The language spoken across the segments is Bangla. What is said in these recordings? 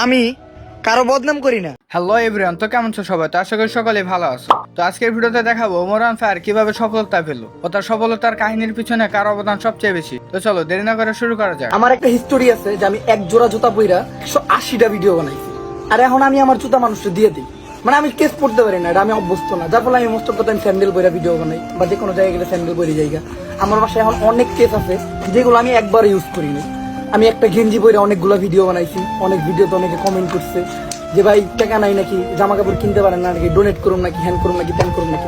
আমি কারো বদনাম করি না। হ্যালো এভরিওয়ান, তো কেমন আছো সবাই? তো আশা করি সকলে ভালো আছো। তো আজকের ভিডিওতে দেখাবো ওমর ফায়ার কিভাবে সফলতা পেল ও তার সফলতার কাহিনীর পিছনে কার অবদান সবচেয়ে বেশি। তো চলো দেরি না করে শুরু করা যাক। আমার একটা হিস্টোরি আছে যে আমি এক জোড়া জুতা পইরা 180টা ভিডিও বানাইছি, আর এখন আমি আমার জুতা মানুষকে দিয়ে দিই। মানে আমি কেস পড়তে পারি না, এটা আমি অভ্যস্ত না, যার ফলে আমি most of the time sandal পইরা ভিডিও বানাই, বা যে কোনো জায়গায় গেলে স্যান্ডেল পরে জায়গা। আমার বাসায় এখন অনেক কেস আছে যেগুলো আমি একবার ইউজ করিনি। আমি একটা গেঞ্জি পরে অনেকগুলো ভিডিও বানাইছি, অনেক ভিডিওতে অনেকে কমেন্ট করছে যে ভাই টাকা নাই নাকি, জামা কাপড় কিনতে পারেন না নাকি, ডোনেট করুন নাকি, হ্যান্ড করুন নাকি, ত্যান করুন নাকি।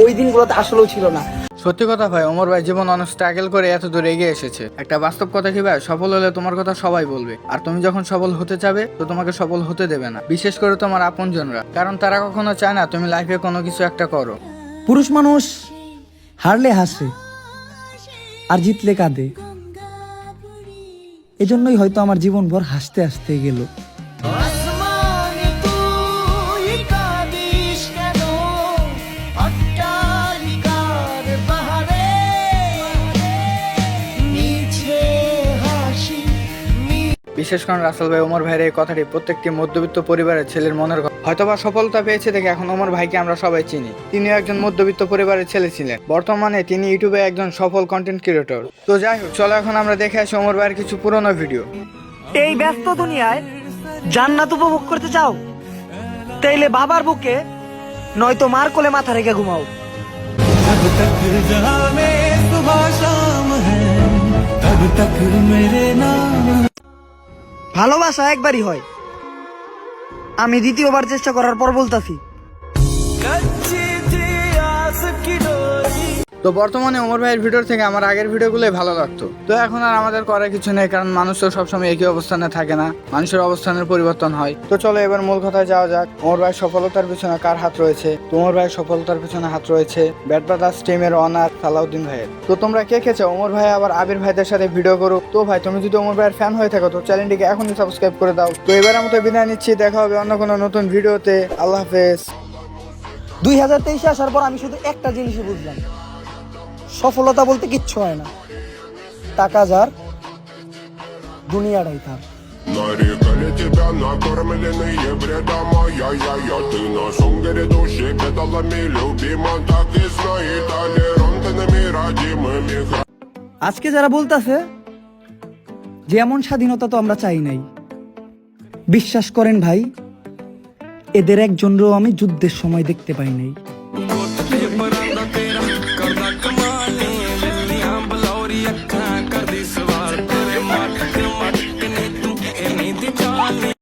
ওই দিনগুলোতে আসলেও ছিল না। সত্যি কথা ভাই, ওমর ভাই জীবন অনেক স্ট্রাগল করে এত দূর এগিয়ে এসেছে। একটা বাস্তব কথা কি ভাই, সফল হলে তোমার কথা সবাই বলবে, আর তুমি যখন সফল হতে চাবে তো তোমাকে সফল হতে দেবে না, বিশেষ করে তোমার আপনজনরা, কারণ তারা কখনো চায় না তুমি লাইফে কোনো কিছু একটা করো। পুরুষ মানুষ হারলে হাসে আর জিতলে কাঁদে, এজন্যই হয়তো আমার জীবনভর হাসতে হাসতে গেল। বিশেষ করে রাসেল ভাই ওমর ভাইয়ের এই কথাটি প্রত্যেকটি মধ্যবিত্ত পরিবারের ছেলের মনের কথা। হয়তোবা সফলতা পেয়েছে দেখে এখন ওমর ভাইকে আমরা সবাই চিনি। তিনিও একজন মধ্যবিত্ত পরিবারের ছেলে ছিলেন, বর্তমানে তিনি ইউটিউবে একজন সফল কন্টেন্ট ক্রিয়েটর। তো যাই হোক, চলো এখন আমরা দেখে আসি ওমর ভাইয়ের কিছু পুরনো ভিডিও। এই ব্যস্ত দুনিয়ায় জান্নাত উপভোগ করতে চাও, তাইলে বাবার বুকে নয়তো মার কোলে মাথা রেখে ঘুমাও। जब तक जहां में सुबह शाम है तब तक मेरे नाम। ভালোবাসা একবারই হয়, আমি দ্বিতীয়বার চেষ্টা করার পর বলতাছি। তো বর্তমানে ওমর ভাইয়ের ভিডিও থেকে আমার আগের ভিডিওগুলোই ভালো লাগতো। তো এখন আর আমাদের করার কিছু নেই, কারণ মানুষ তো সবসময় একই অবস্থানে থাকে না, মানুষের অবস্থানের পরিবর্তন হয়। তো চলো এবার মূল কথায় যাওয়া যাক। ওমর ভাইয়ের সফলতার পিছনে কার হাত রয়েছে? তো ওমর ভাইয়ের সফলতার পিছনে হাত রয়েছে ব্যাড ব্রাদার্স টিমের অনার সালাউদ্দিন ভাইয়ের। তো তোমরা কে কে চাও ওমর ভাই আবার আবির ভাইদের সাথে ভিডিও করুক? তো ভাই তুমি যদি ওমর ভাইয়ের ফ্যান হয়ে থাকো তো চ্যানেলটিকে এখনই সাবস্ক্রাইব করে দাও। তো এবার মতো বিদায় নিচ্ছি, দেখা হবে অন্য কোনো নতুন ভিডিওতে। আল্লাহ হাফেজ। 2023 আসার পর আমি শুধু একটা জিনিসই বুঝলাম, সফলতা বলতে কিচ্ছু হয় না, টাকা যার দুনিয়াটাই তার। Нарекали тебя накормленные бредом, я ты на сунгере души педалами любима, так и знай, толерантными родимыми. আজকে যারা বলতাছে যে এমন স্বাধীনতা তো আমরা চাই নাই, বিশ্বাস করেন ভাই, এদের একজনেরও আমি যুদ্ধের সময় দেখতে পাই নাই।